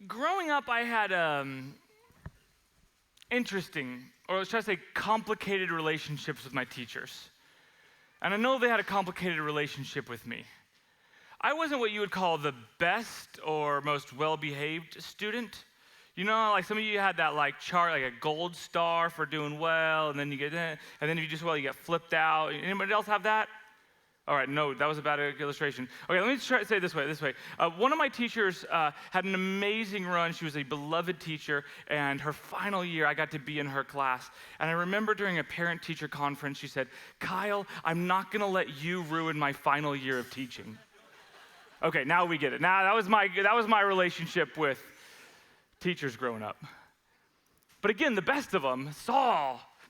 growing up, I had interesting, or should I say complicated relationships with my teachers. And I know they had a complicated relationship with me. I wasn't what you would call the best or most well-behaved student. You know, like some of you had that like chart, like a gold star for doing well, and then you get in, and then if you do well, you get flipped out. Anybody else have that? All right, no, that was a bad illustration. Okay, let me try to say it this way. One of my teachers had an amazing run. She was a beloved teacher, and her final year, I got to be in her class. And I remember during a parent-teacher conference, she said, "Kyle, I'm not gonna let you ruin my final year of teaching." Okay, now we get it. Now that was my relationship with teachers growing up. But again, the best of them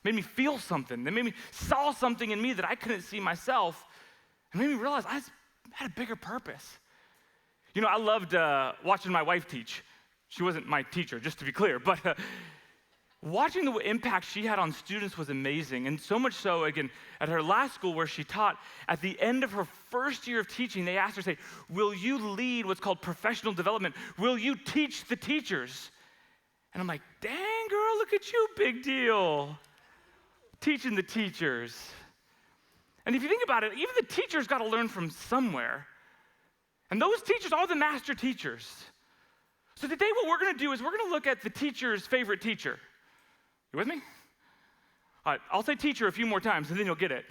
made me feel something. They saw something in me that I couldn't see myself, and made me realize I had a bigger purpose. You know, I loved watching my wife teach. She wasn't my teacher, just to be clear, but watching the impact she had on students was amazing, and so much so, again, at her last school where she taught, at the end of her first year of teaching, they asked her, say, "Will you lead what's called professional development? Will you teach the teachers?" And I'm like, "Dang, girl, look at you, big deal. Teaching the teachers." And if you think about it, even the teachers got to learn from somewhere. And those teachers are the master teachers. So today what we're going to do is we're going to look at the teacher's favorite teacher. You with me? All right, I'll say teacher a few more times, and then you'll get it.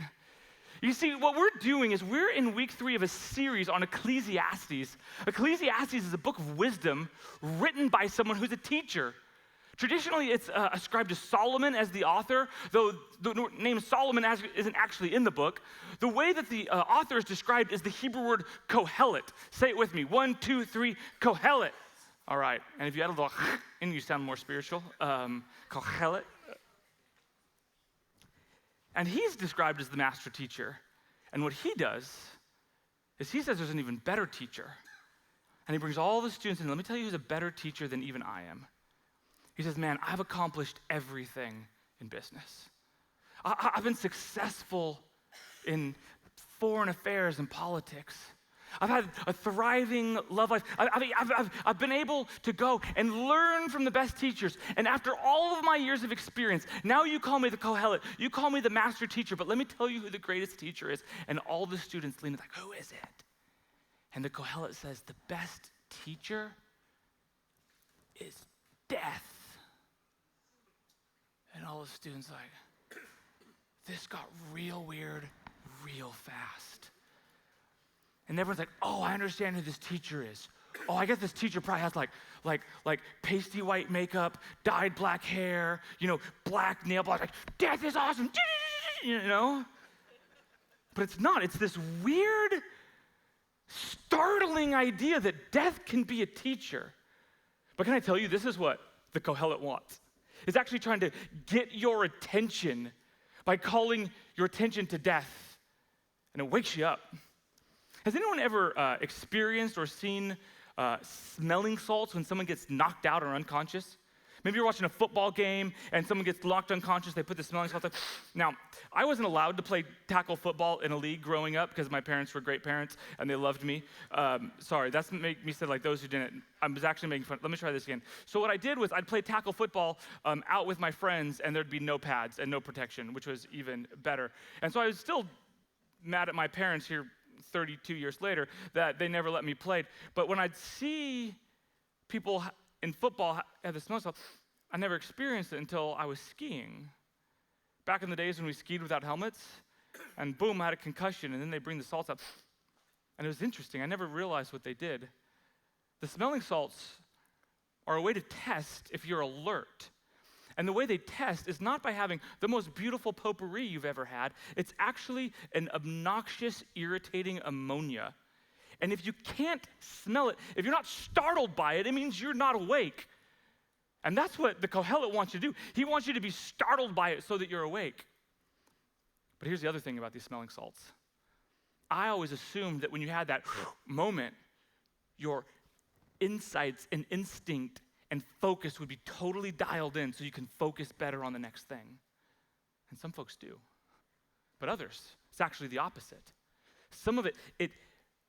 You see, what we're doing is we're in week 3 of a series on Ecclesiastes. Ecclesiastes is a book of wisdom written by someone who's a teacher. Traditionally, it's ascribed to Solomon as the author, though the name Solomon isn't actually in the book. The way that the author is described is the Hebrew word kohelet. Say it with me. 1, 2, 3, kohelet. All right, and if you add a little and you sound more spiritual, kohelet. And he's described as the master teacher. And what he does is he says there's an even better teacher. And he brings all the students in. Let me tell you who's a better teacher than even I am. He says, "Man, I've accomplished everything in business. I've been successful in foreign affairs and politics. I've had a thriving love life. I've been able to go and learn from the best teachers. And after all of my years of experience, now you call me the kohelet. You call me the master teacher. But let me tell you who the greatest teacher is." And all the students lean like, "Who is it?" And the kohelet says, "The best teacher is death." And all the students like, this got real weird real fast. And everyone's like, "Oh, I understand who this teacher is. Oh, I guess this teacher probably has like pasty white makeup, dyed black hair, black nail polish. Like, death is awesome, you know? But it's not. It's this weird, startling idea that death can be a teacher. But can I tell you, this is what the kohelet wants. It's actually trying to get your attention by calling your attention to death, and it wakes you up. Has anyone ever experienced or seen smelling salts when someone gets knocked out or unconscious? Maybe you're watching a football game and someone gets knocked unconscious, they put the smelling salts on. Now, I wasn't allowed to play tackle football in a league growing up because my parents were great parents and they loved me. Sorry, that's make me say like those who didn't. I was actually making fun. Let me try this again. So what I did was I'd play tackle football out with my friends, and there'd be no pads and no protection, which was even better. And so I was still mad at my parents here 32 years later that they never let me play. But when I'd see people in football have the smell salts, I never experienced it until I was skiing. Back in the days when we skied without helmets, and boom, I had a concussion, and then they bring the salts up. And it was interesting. I never realized what they did. The smelling salts are a way to test if you're alert. And the way they test is not by having the most beautiful potpourri you've ever had. It's actually an obnoxious, irritating ammonia. And if you can't smell it, if you're not startled by it, it means you're not awake. And that's what the kohelet wants you to do. He wants you to be startled by it so that you're awake. But here's the other thing about these smelling salts. I always assumed that when you had that moment, your insights and instinct and focus would be totally dialed in so you can focus better on the next thing. And some folks do. But others, it's actually the opposite. Some of it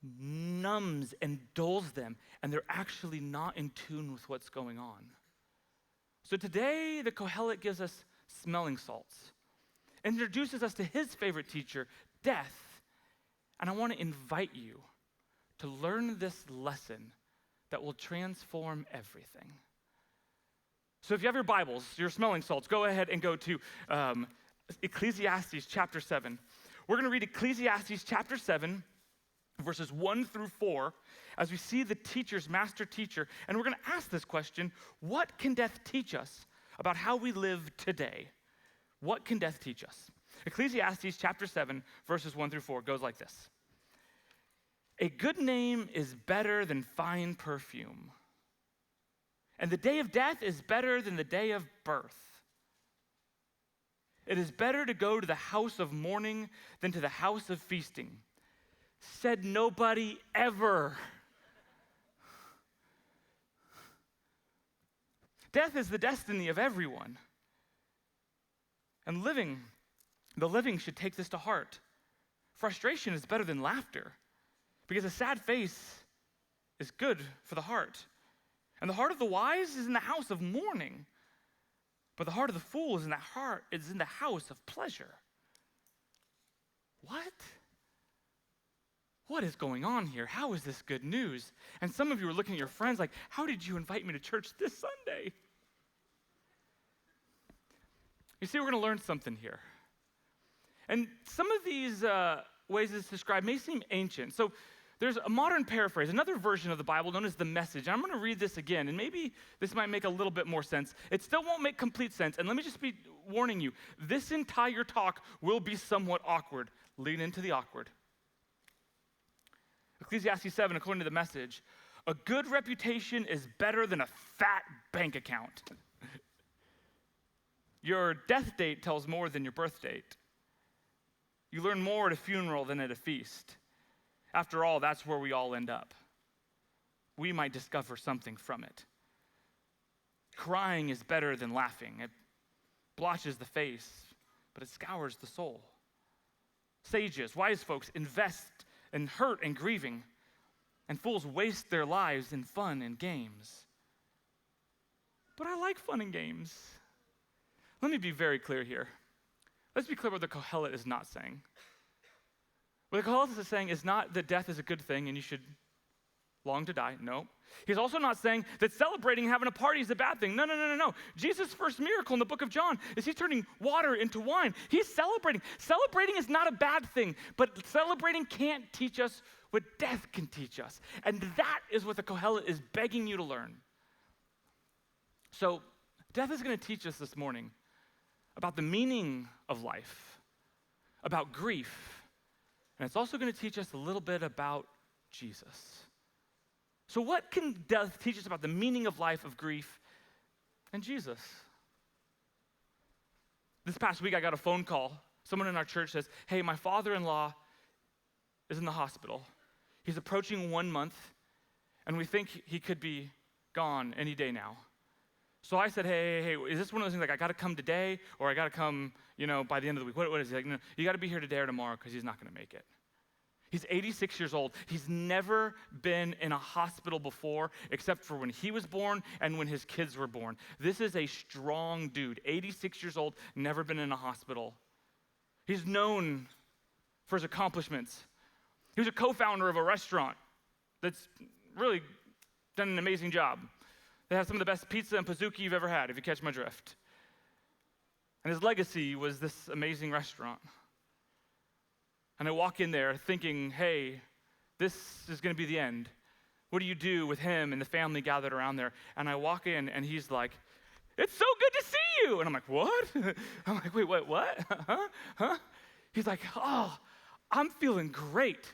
numbs and dulls them, and they're actually not in tune with what's going on. So today, the Kohelet gives us smelling salts, introduces us to his favorite teacher, death. And I want to invite you to learn this lesson that will transform everything. So if you have your Bibles, your smelling salts, go ahead and go to Ecclesiastes chapter 7. We're going to read Ecclesiastes chapter 7, verses 1 through 4, as we see the teacher's master teacher. And we're going to ask this question: what can death teach us about how we live today? What can death teach us? Ecclesiastes chapter 7, verses 1 through 4 goes like this. A good name is better than fine perfume, and the day of death is better than the day of birth. It is better to go to the house of mourning than to the house of feasting. Said nobody ever. Death is the destiny of everyone. And the living should take this to heart. Frustration is better than laughter, because a sad face is good for the heart. And the heart of the wise is in the house of mourning, but the heart of the fool is in the house of pleasure. What? What is going on here? How is this good news? And some of you are looking at your friends like, how did you invite me to church this Sunday? You see, we're going to learn something here. And some of these ways it's described may seem ancient. So there's a modern paraphrase, another version of the Bible known as the Message. And I'm going to read this again, and maybe this might make a little bit more sense. It still won't make complete sense. And let me just be warning you, this entire talk will be somewhat awkward. Lean into the awkward. Ecclesiastes 7, according to the Message, a good reputation is better than a fat bank account. Your death date tells more than your birth date. You learn more at a funeral than at a feast. After all, that's where we all end up. We might discover something from it. Crying is better than laughing. It blotches the face, but it scours the soul. Sages, wise folks, invest in hurt and grieving, and fools waste their lives in fun and games. But I like fun and games. Let me be very clear here. Let's be clear what the Kohelet is not saying. What the Kohelet is saying is not that death is a good thing and you should long to die. No. He's also not saying that celebrating and having a party is a bad thing. No. Jesus' first miracle in the book of John is he's turning water into wine. He's celebrating. Celebrating is not a bad thing, but celebrating can't teach us what death can teach us. And that is what the Kohelet is begging you to learn. So death is going to teach us this morning about the meaning of life, about grief, and it's also going to teach us a little bit about Jesus. So what can death teach us about the meaning of life, of grief, and Jesus? This past week I got a phone call. Someone in our church says, hey, my father-in-law is in the hospital. He's approaching 1 month, and we think he could be gone any day now. So I said, hey, is this one of those things like I got to come today or I got to come, by the end of the week? What is he like? No, you got to be here today or tomorrow because he's not going to make it. He's 86 years old. He's never been in a hospital before except for when he was born and when his kids were born. This is a strong dude, 86 years old, never been in a hospital. He's known for his accomplishments. He was a co-founder of a restaurant that's really done an amazing job. They have some of the best pizza and pizookie you've ever had, if you catch my drift. And his legacy was this amazing restaurant. And I walk in there thinking, hey, this is going to be the end. What do you do with him and the family gathered around there? And I walk in, and he's like, it's so good to see you. And I'm like, what? I'm like, wait, what? Huh? He's like, oh, I'm feeling great.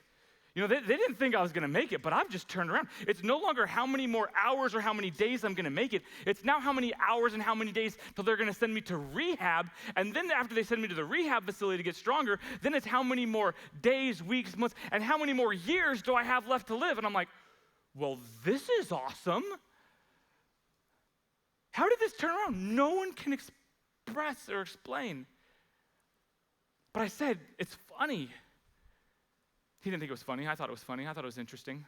They didn't think I was going to make it, but I've just turned around. It's no longer how many more hours or how many days I'm going to make it. It's now how many hours and how many days till they're going to send me to rehab. And then after they send me to the rehab facility to get stronger, then it's how many more days, weeks, months, and how many more years do I have left to live? And I'm like, well, this is awesome. How did this turn around? No one can express or explain. But I said, it's funny. He didn't think it was funny. I thought it was funny. I thought it was interesting.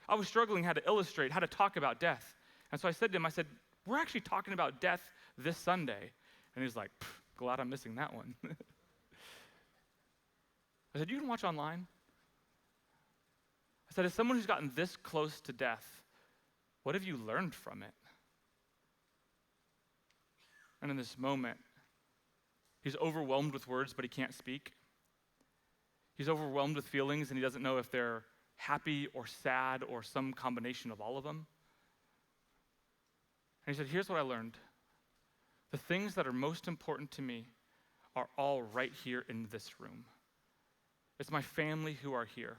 I was struggling how to illustrate, how to talk about death. And so I said to him, I said, we're actually talking about death this Sunday. And he was like, glad I'm missing that one. I said, you can watch online. I said, as someone who's gotten this close to death, what have you learned from it? And in this moment, he's overwhelmed with words, but he can't speak. He's overwhelmed with feelings, and he doesn't know if they're happy or sad or some combination of all of them. And he said, here's what I learned. The things that are most important to me are all right here in this room. It's my family who are here.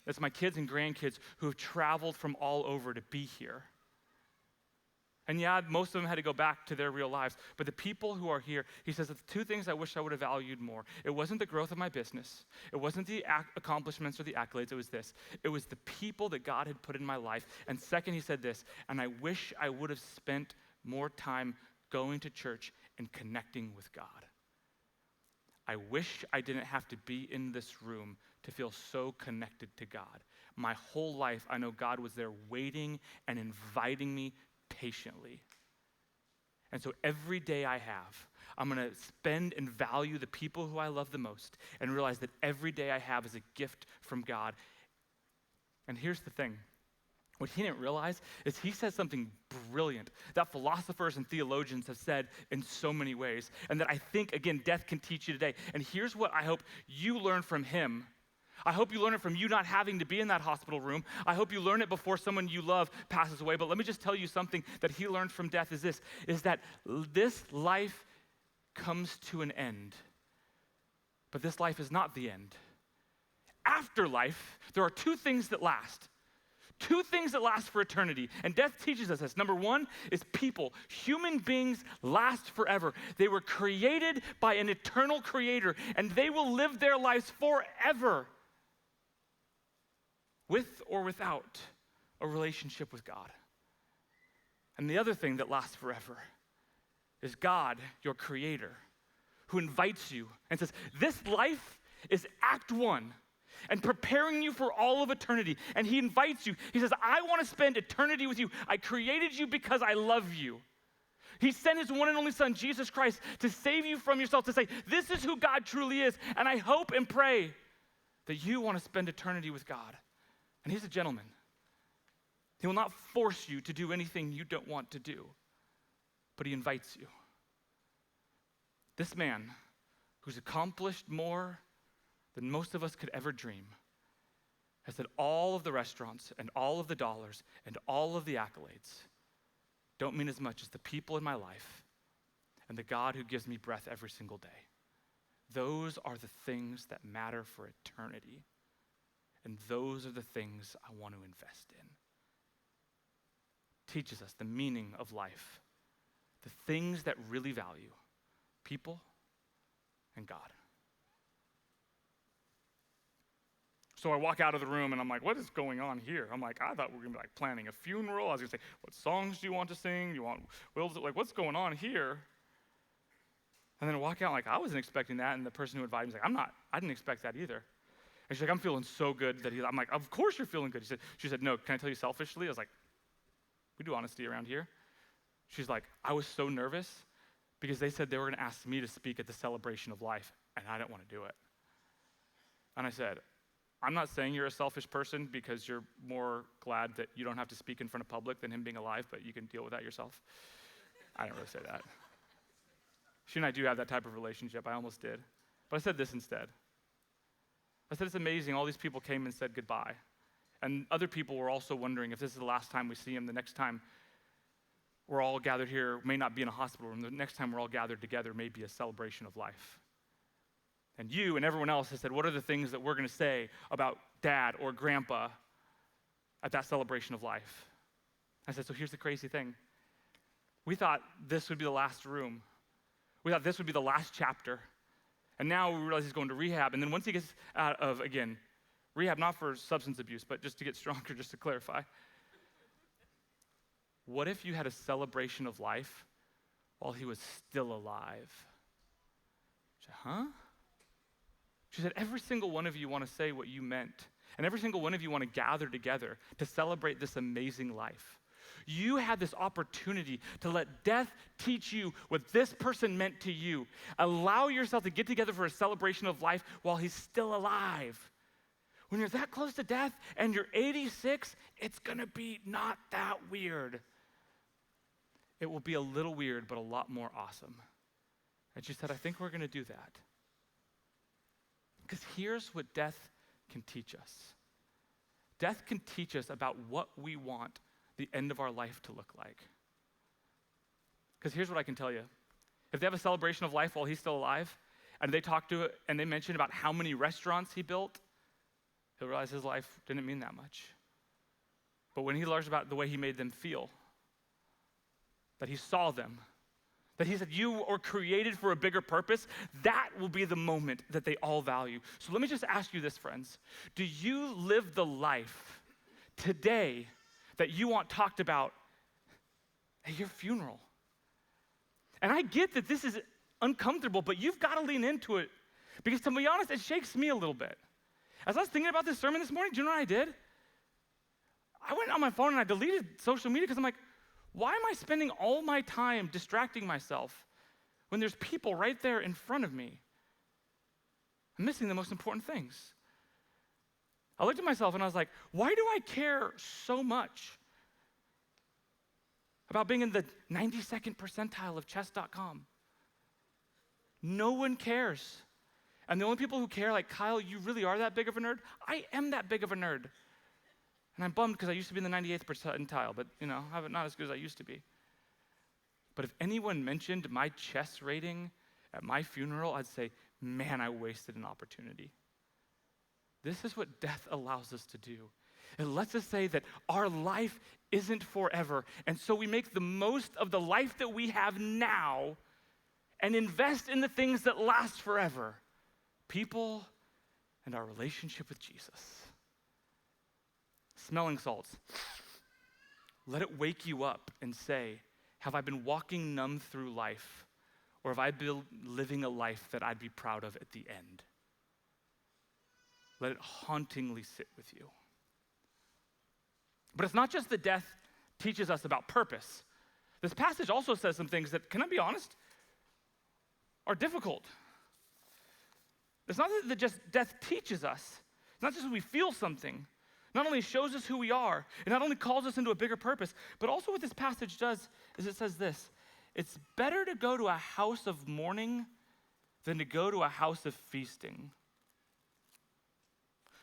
It's my kids and grandkids who have traveled from all over to be here. And yeah, most of them had to go back to their real lives. But the people who are here, he says, the two things I wish I would have valued more. It wasn't the growth of my business. It wasn't the accomplishments or the accolades. It was this. It was the people that God had put in my life. And second, he said this, and I wish I would have spent more time going to church and connecting with God. I wish I didn't have to be in this room to feel so connected to God. My whole life, I know God was there waiting and inviting me patiently. And so every day I have, I'm going to spend and value the people who I love the most and realize that every day I have is a gift from God. And here's the thing. What he didn't realize is he said something brilliant that philosophers and theologians have said in so many ways, and that I think, again, death can teach you today. And here's what I hope you learn from him. I hope you learn it from you not having to be in that hospital room. I hope you learn it before someone you love passes away. But let me just tell you something that he learned from death is that this life comes to an end. But this life is not the end. After life, there are two things that last. Two things that last for eternity. And death teaches us this. Number one is people. Human beings last forever. They were created by an eternal creator, and they will live their lives forever, with or without a relationship with God. And the other thing that lasts forever is God, your creator, who invites you and says, this life is act one, and preparing you for all of eternity. And he invites you. He says, I want to spend eternity with you. I created you because I love you. He sent his one and only son, Jesus Christ, to save you from yourself, to say, this is who God truly is. And I hope and pray that you want to spend eternity with God. And he's a gentleman. He will not force you to do anything you don't want to do, but he invites you. This man, who's accomplished more than most of us could ever dream, has said all of the restaurants and all of the dollars and all of the accolades don't mean as much as the people in my life and the God who gives me breath every single day. Those are the things that matter for eternity. And those are the things I want to invest in. Teaches us the meaning of life, the things that really value, people and God. So I walk out of the room and I'm like, what is going on here? I'm like, I thought we were gonna be like planning a funeral. I was gonna say, what songs do you want to sing? What's going on here? And then I walk out like, I wasn't expecting that. And the person who invited me was like, I didn't expect that either. And she's like, I'm feeling so good that I'm like, of course you're feeling good. She said, no, can I tell you selfishly? I was like, we do honesty around here. She's like, I was so nervous because they said they were gonna ask me to speak at the celebration of life, and I didn't want to do it. And I said, I'm not saying you're a selfish person because you're more glad that you don't have to speak in front of public than him being alive, but you can deal with that yourself. I didn't really say that. She and I do have that type of relationship. I almost did. But I said this instead. I said, it's amazing. All these people came and said goodbye. And other people were also wondering if this is the last time we see him. The next time we're all gathered here may not be in a hospital room. The next time we're all gathered together may be a celebration of life. And you and everyone else has said, what are the things that we're going to say about dad or grandpa at that celebration of life? I said, so here's the crazy thing. We thought this would be the last room. We thought this would be the last chapter. And now we realize he's going to rehab. And then once he gets out of, again, rehab not for substance abuse, but just to get stronger, just to clarify. What if you had a celebration of life while he was still alive? She said, huh? She said, every single one of you want to say what you meant, and every single one of you want to gather together to celebrate this amazing life. You had this opportunity to let death teach you what this person meant to you. Allow yourself to get together for a celebration of life while he's still alive. When you're that close to death and you're 86, it's going to be not that weird. It will be a little weird, but a lot more awesome. And she said, I think we're going to do that. Because here's what death can teach us. Death can teach us about what we want the end of our life to look like. Because here's what I can tell you. If they have a celebration of life while he's still alive, and they talk to it, and they mention about how many restaurants he built, he'll realize his life didn't mean that much. But when he learns about the way he made them feel, that he saw them, that he said, you are created for a bigger purpose, that will be the moment that they all value. So let me just ask you this, friends. Do you live the life today that you want talked about at your funeral? And I get that this is uncomfortable, but you've got to lean into it, because to be honest, it shakes me a little bit. As I was thinking about this sermon this morning, do you know what I did? I went on my phone and I deleted social media because I'm like, why am I spending all my time distracting myself when there's people right there in front of me? I'm missing the most important things. I looked at myself and I was like, why do I care so much about being in the 92nd percentile of chess.com? No one cares. And the only people who care, like, Kyle, you really are that big of a nerd? I am that big of a nerd. And I'm bummed because I used to be in the 98th percentile, but, I'm not as good as I used to be. But if anyone mentioned my chess rating at my funeral, I'd say, man, I wasted an opportunity. This is what death allows us to do. It lets us say that our life isn't forever, and so we make the most of the life that we have now and invest in the things that last forever. People and our relationship with Jesus. Smelling salts. Let it wake you up and say, have I been walking numb through life, or have I been living a life that I'd be proud of at the end? Let it hauntingly sit with you. But it's not just that death teaches us about purpose. This passage also says some things that, can I be honest, are difficult. It's not that just death teaches us. It's not just that we feel something. Not only shows us who we are, it not only calls us into a bigger purpose, but also what this passage does is it says this: it's better to go to a house of mourning than to go to a house of feasting.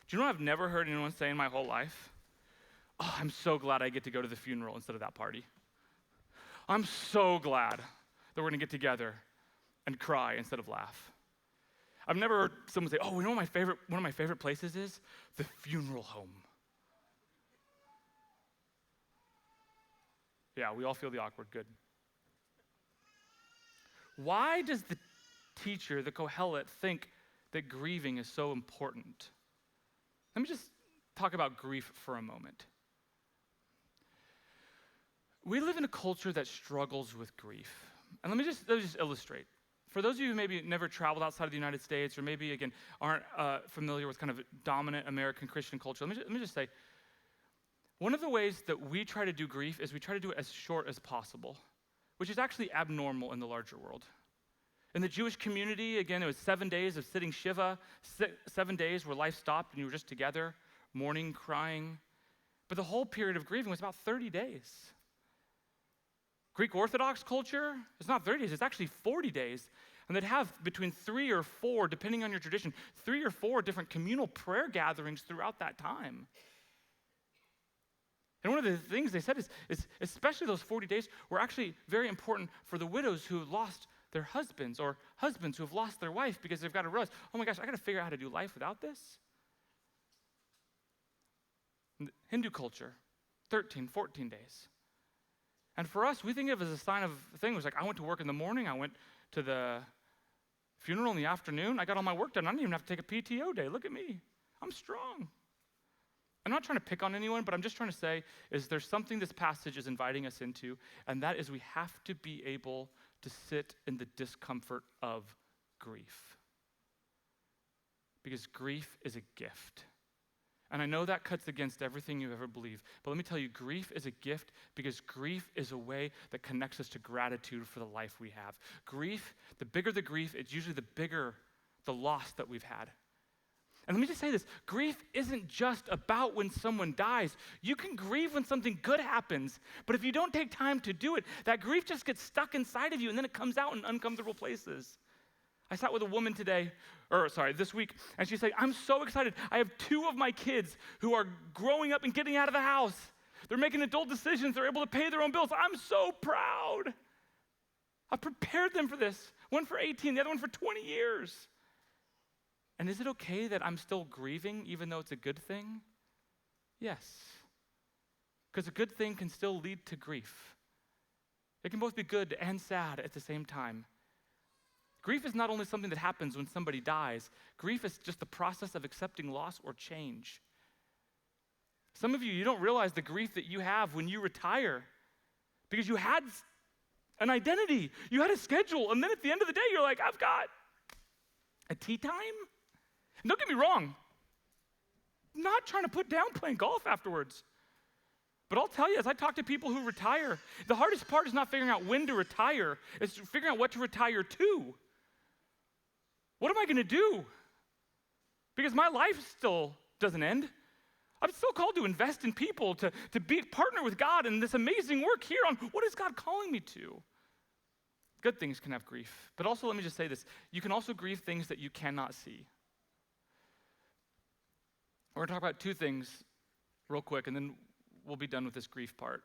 Do you know what I've never heard anyone say in my whole life? Oh, I'm so glad I get to go to the funeral instead of that party. I'm so glad that we're going to get together and cry instead of laugh. I've never heard someone say, oh, you know what one of my favorite places is? The funeral home. Yeah, we all feel the awkward. Good. Why does the teacher, the Kohelet, think that grieving is so important? Let me just talk about grief for a moment. We live in a culture that struggles with grief. And let me just illustrate. For those of you who maybe never traveled outside of the United States, or maybe, again, aren't familiar with kind of dominant American Christian culture, let me just say, one of the ways that we try to do grief is we try to do it as short as possible, which is actually abnormal in the larger world. In the Jewish community, again, it was 7 days of sitting Shiva, 7 days where life stopped and you were just together, mourning, crying. But the whole period of grieving was about 30 days. Greek Orthodox culture, it's not 30 days, it's actually 40 days. And they'd have between 3 or 4, depending on your tradition, 3 or 4 different communal prayer gatherings throughout that time. And one of the things they said is especially those 40 days were actually very important for the widows who lost their husbands, or husbands who have lost their wife, because they've got to realize, oh my gosh, I got to figure out how to do life without this. In Hindu culture, 13, 14 days. And for us, we think of it as a sign of things like, I went to work in the morning, I went to the funeral in the afternoon, I got all my work done, I didn't even have to take a PTO day. Look at me, I'm strong. I'm not trying to pick on anyone, but I'm just trying to say is there's something this passage is inviting us into, and that is we have to be able to sit in the discomfort of grief. Because grief is a gift. And I know that cuts against everything you ever believe, but let me tell you, grief is a gift because grief is a way that connects us to gratitude for the life we have. Grief, the bigger the grief, it's usually the bigger the loss that we've had. And let me just say this, grief isn't just about when someone dies. You can grieve when something good happens, but if you don't take time to do it, that grief just gets stuck inside of you and then it comes out in uncomfortable places. I sat with a woman this week, and she's like, I'm so excited. I have 2 of my kids who are growing up and getting out of the house. They're making adult decisions. They're able to pay their own bills. I'm so proud. I've prepared them for this. One for 18, the other one for 20 years. And is it okay that I'm still grieving even though it's a good thing? Yes. Because a good thing can still lead to grief. It can both be good and sad at the same time. Grief is not only something that happens when somebody dies. Grief is just the process of accepting loss or change. Some of you, you don't realize the grief that you have when you retire because you had an identity, you had a schedule, and then at the end of the day, you're like, I've got a tea time? And don't get me wrong, I'm not trying to put down playing golf afterwards. But I'll tell you, as I talk to people who retire, the hardest part is not figuring out when to retire, it's figuring out what to retire to. What am I going to do? Because my life still doesn't end. I'm still called to invest in people, to partner with God in this amazing work here on what is God calling me to. Good things can have grief. But also, let me just say this. You can also grieve things that you cannot see. We're going to talk about 2 things real quick, and then we'll be done with this grief part.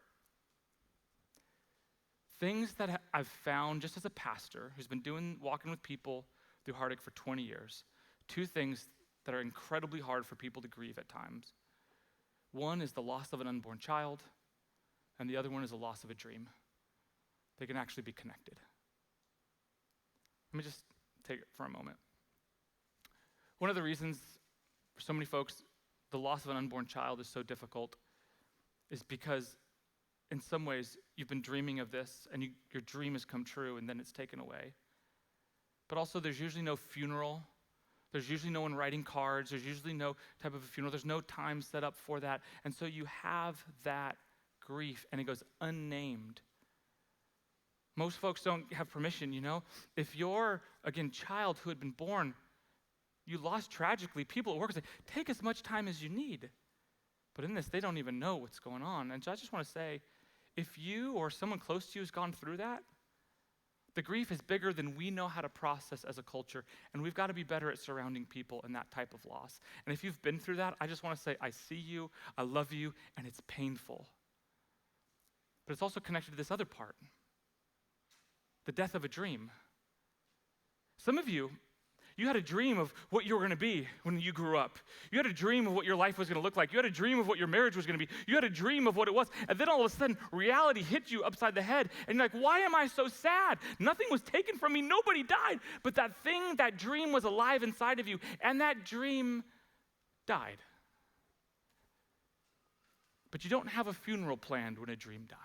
Things that I've found just as a pastor who's been walking with people through heartache for 20 years. 2 things that are incredibly hard for people to grieve at times. One is the loss of an unborn child, and the other one is the loss of a dream. They can actually be connected. Let me just take it for a moment. One of the reasons for so many folks the loss of an unborn child is so difficult is because in some ways you've been dreaming of this and your dream has come true and then it's taken away. But also there's usually no funeral. There's usually no one writing cards. There's usually no type of a funeral. There's no time set up for that. And so you have that grief and it goes unnamed. Most folks don't have permission, you know. If your, child who had been born, you lost tragically, people at work say, take as much time as you need. But in this, they don't even know what's going on. And so I just want to say, if you or someone close to you has gone through that, the grief is bigger than we know how to process as a culture, and we've got to be better at surrounding people in that type of loss. And if you've been through that, I just want to say, I see you, I love you, and it's painful. But it's also connected to this other part, the death of a dream. Some of you, you had a dream of what you were going to be when you grew up. You had a dream of what your life was going to look like. You had a dream of what your marriage was going to be. You had a dream of what it was. And then all of a sudden, reality hit you upside the head. And you're like, why am I so sad? Nothing was taken from me. Nobody died. But that thing, that dream was alive inside of you. And that dream died. But you don't have a funeral planned when a dream died.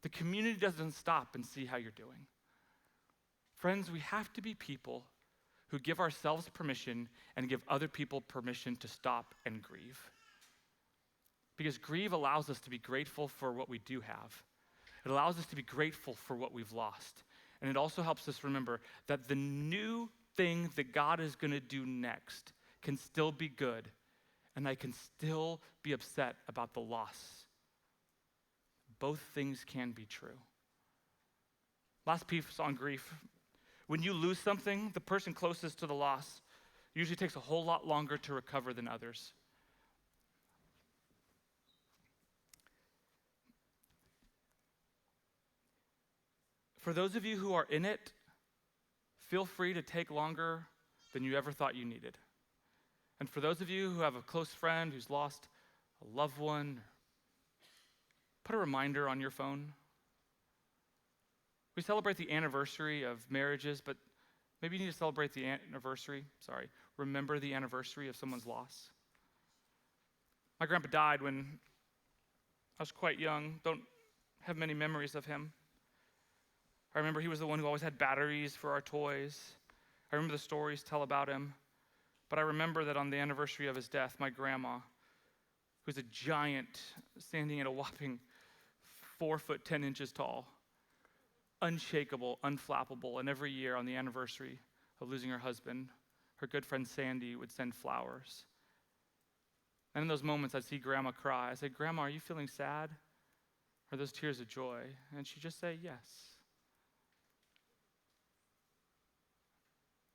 The community doesn't stop and see how you're doing. Friends, we have to be people who give ourselves permission and give other people permission to stop and grieve. Because grieve allows us to be grateful for what we do have. It allows us to be grateful for what we've lost. And it also helps us remember that the new thing that God is going to do next can still be good, and I can still be upset about the loss. Both things can be true. Last piece on grief. When you lose something, the person closest to the loss usually takes a whole lot longer to recover than others. For those of you who are in it, feel free to take longer than you ever thought you needed. And for those of you who have a close friend who's lost a loved one, put a reminder on your phone. We celebrate the anniversary of marriages, but maybe you need to celebrate remember the anniversary of someone's loss. My grandpa died when I was quite young. Don't have many memories of him. I remember he was the one who always had batteries for our toys. I remember the stories tell about him. But I remember that on the anniversary of his death, my grandma, who's a giant, standing at a whopping 4 foot 10 inches tall, unshakable, unflappable, and every year on the anniversary of losing her husband, her good friend Sandy would send flowers. And in those moments, I'd see Grandma cry. I said, Grandma, are you feeling sad? Are those tears of joy? And she'd just say, yes.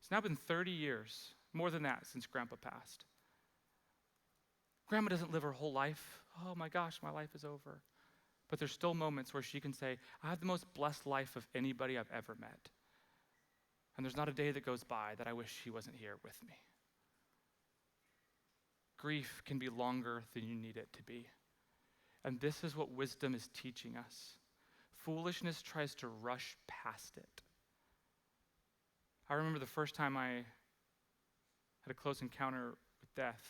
It's now been 30 years, more than that, since Grandpa passed. Grandma doesn't live her whole life. Oh my gosh, my life is over. But there's still moments where she can say, I have the most blessed life of anybody I've ever met. And there's not a day that goes by that I wish she wasn't here with me. Grief can be longer than you need it to be. And this is what wisdom is teaching us. Foolishness tries to rush past it. I remember the first time I had a close encounter with death.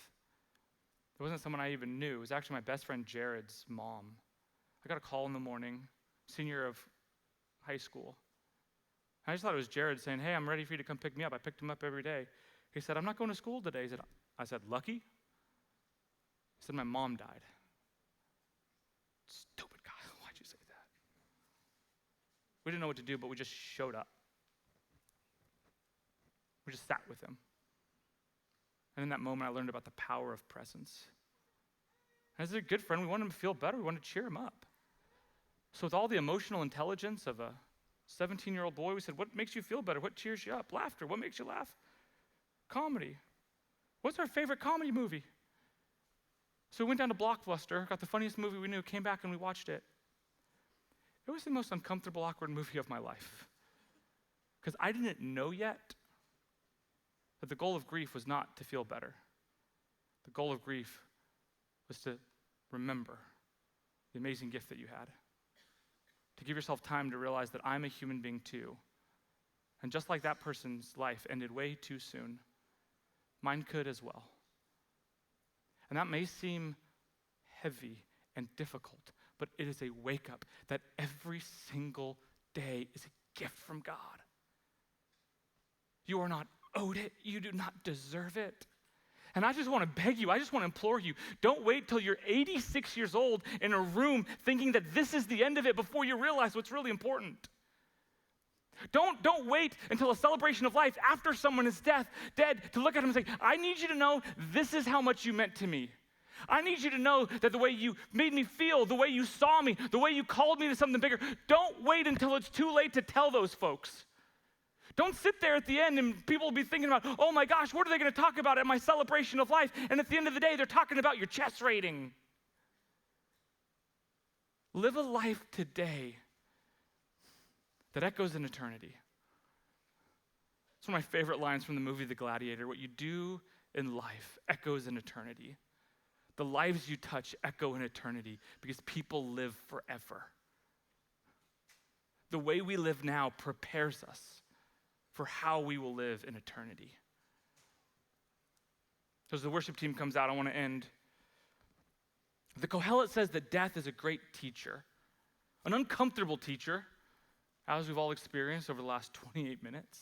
It wasn't someone I even knew. It was actually my best friend Jared's mom. I got a call in the morning, senior of high school. I just thought it was Jared saying, hey, I'm ready for you to come pick me up. I picked him up every day. He said, I'm not going to school today. I said, lucky? He said, my mom died. Stupid guy, why'd you say that? We didn't know what to do, but we just showed up. We just sat with him. And in that moment, I learned about the power of presence. And as a good friend, we wanted him to feel better. We wanted to cheer him up. So with all the emotional intelligence of a 17-year-old boy, we said, what makes you feel better? What cheers you up? Laughter. What makes you laugh? Comedy. What's our favorite comedy movie? So we went down to Blockbuster, got the funniest movie we knew, came back and we watched it. It was the most uncomfortable, awkward movie of my life. Because I didn't know yet that the goal of grief was not to feel better. The goal of grief was to remember the amazing gift that you had. To give yourself time to realize that I'm a human being too. And just like that person's life ended way too soon, mine could as well. And that may seem heavy and difficult, but it is a wake-up that every single day is a gift from God. You are not owed it. You do not deserve it. And I just want to beg you, I just want to implore you, don't wait till you're 86 years old in a room thinking that this is the end of it before you realize what's really important. Don't wait until a celebration of life after someone is dead to look at them and say, I need you to know this is how much you meant to me. I need you to know that the way you made me feel, the way you saw me, the way you called me to something bigger, don't wait until it's too late to tell those folks. Don't sit there at the end and people will be thinking about, oh my gosh, what are they going to talk about at my celebration of life? And at the end of the day, they're talking about your chess rating. Live a life today that echoes in eternity. It's one of my favorite lines from the movie The Gladiator. What you do in life echoes in eternity. The lives you touch echo in eternity because people live forever. The way we live now prepares us for how we will live in eternity. So as the worship team comes out, I want to end. The Kohelet says that death is a great teacher, an uncomfortable teacher, as we've all experienced over the last 28 minutes.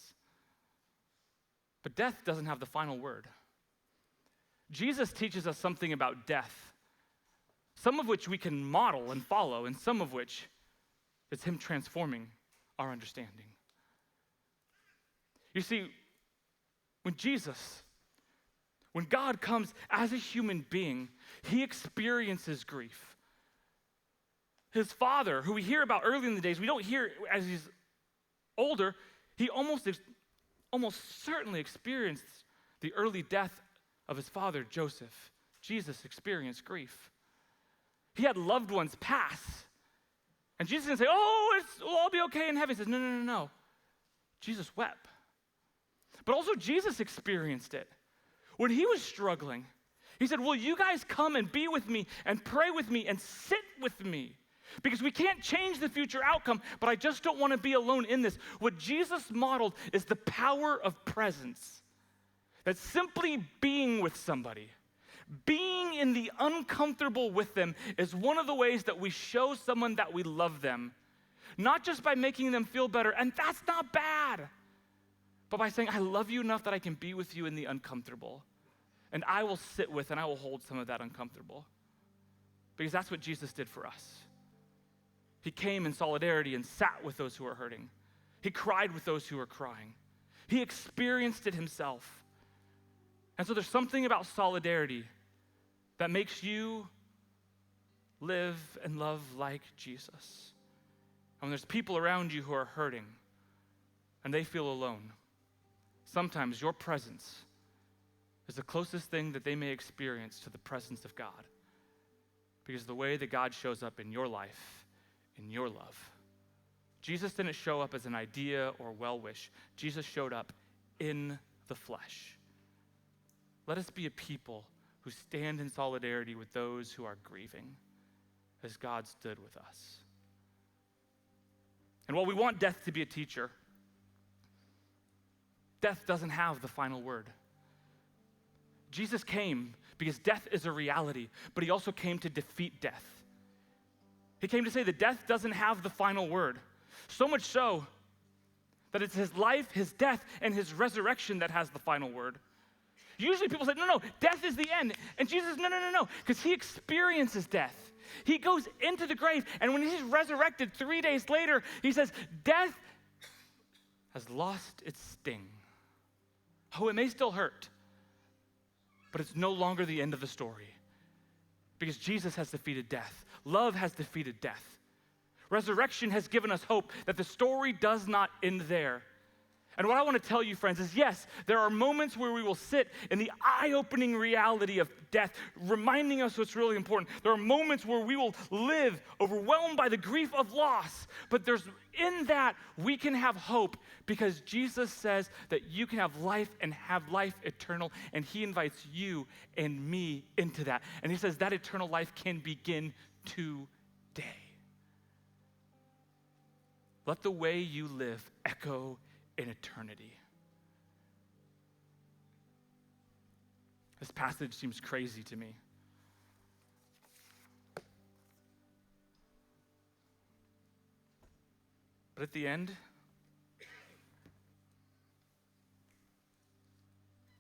But death doesn't have the final word. Jesus teaches us something about death, some of which we can model and follow, and some of which is him transforming our understanding. You see, when God comes as a human being, he experiences grief. His father, who we hear about early in the days, we don't hear as he's older, he almost certainly experienced the early death of his father, Joseph. Jesus experienced grief. He had loved ones pass. And Jesus didn't say, it'll all be okay in heaven. He says, no. Jesus wept. But also Jesus experienced it. When he was struggling, he said, will you guys come and be with me and pray with me and sit with me? Because we can't change the future outcome, but I just don't want to be alone in this. What Jesus modeled is the power of presence. That simply being with somebody, being in the uncomfortable with them is one of the ways that we show someone that we love them. Not just by making them feel better, and that's not bad, but by saying, I love you enough that I can be with you in the uncomfortable. And I will sit with and I will hold some of that uncomfortable. Because that's what Jesus did for us. He came in solidarity and sat with those who are hurting. He cried with those who are crying. He experienced it himself. And so there's something about solidarity that makes you live and love like Jesus. And when there's people around you who are hurting and they feel alone, sometimes your presence is the closest thing that they may experience to the presence of God. Because the way that God shows up in your life, in your love. Jesus didn't show up as an idea or well-wish. Jesus showed up in the flesh. Let us be a people who stand in solidarity with those who are grieving, as God stood with us. And while we want death to be a teacher, death doesn't have the final word. Jesus came because death is a reality, but he also came to defeat death. He came to say that death doesn't have the final word. So much so that it's his life, his death, and his resurrection that has the final word. Usually people say, no, death is the end. And Jesus, no, because he experiences death. He goes into the grave, and when he's resurrected 3 days later, he says, death has lost its sting. Oh, it may still hurt, but it's no longer the end of the story because Jesus has defeated death. Love has defeated death. Resurrection has given us hope that the story does not end there. And what I want to tell you, friends, is yes, there are moments where we will sit in the eye-opening reality of death, reminding us what's really important. There are moments where we will live overwhelmed by the grief of loss, but in that we can have hope because Jesus says that you can have life and have life eternal, and he invites you and me into that. And he says that eternal life can begin today. Let the way you live echo in eternity. This passage seems crazy to me. But at the end,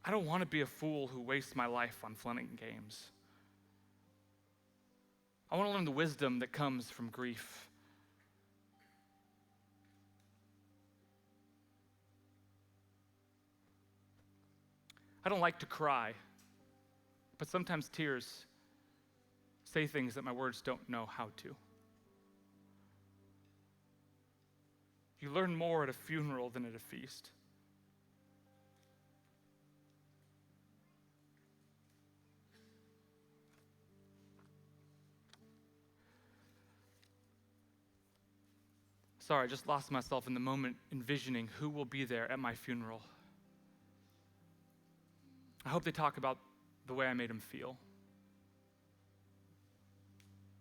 I don't want to be a fool who wastes my life on fun and games. I want to learn the wisdom that comes from grief. I don't like to cry, but sometimes tears say things that my words don't know how to. You learn more at a funeral than at a feast. Sorry, I just lost myself in the moment envisioning who will be there at my funeral. I hope they talk about the way I made them feel.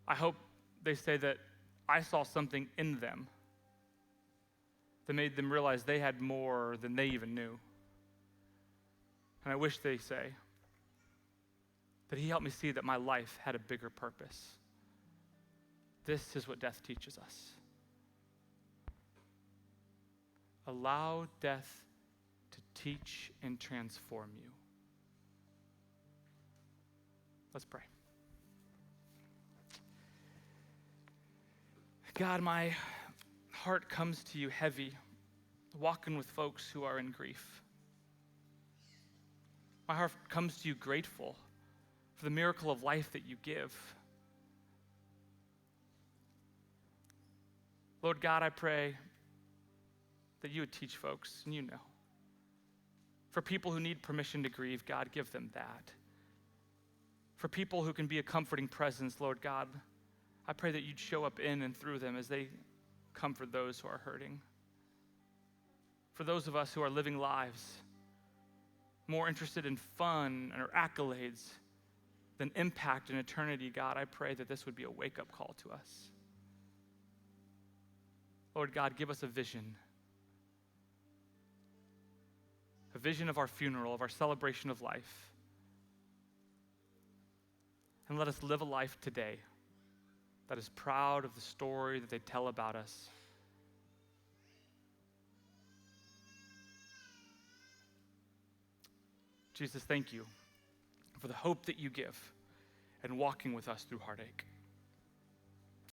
I hope they say that I saw something in them that made them realize they had more than they even knew. And I wish they say that he helped me see that my life had a bigger purpose. This is what death teaches us. Allow death to teach and transform you. Let's pray. God, my heart comes to you heavy, walking with folks who are in grief. My heart comes to you grateful for the miracle of life that you give. Lord God, I pray that you would teach folks, and you know. For people who need permission to grieve, God, give them that. For people who can be a comforting presence, Lord God, I pray that you'd show up in and through them as they comfort those who are hurting. For those of us who are living lives more interested in fun or accolades than impact in eternity, God, I pray that this would be a wake-up call to us. Lord God, give us a vision of our funeral, of our celebration of life. And let us live a life today that is proud of the story that they tell about us. Jesus, thank you for the hope that you give, and walking with us through heartache.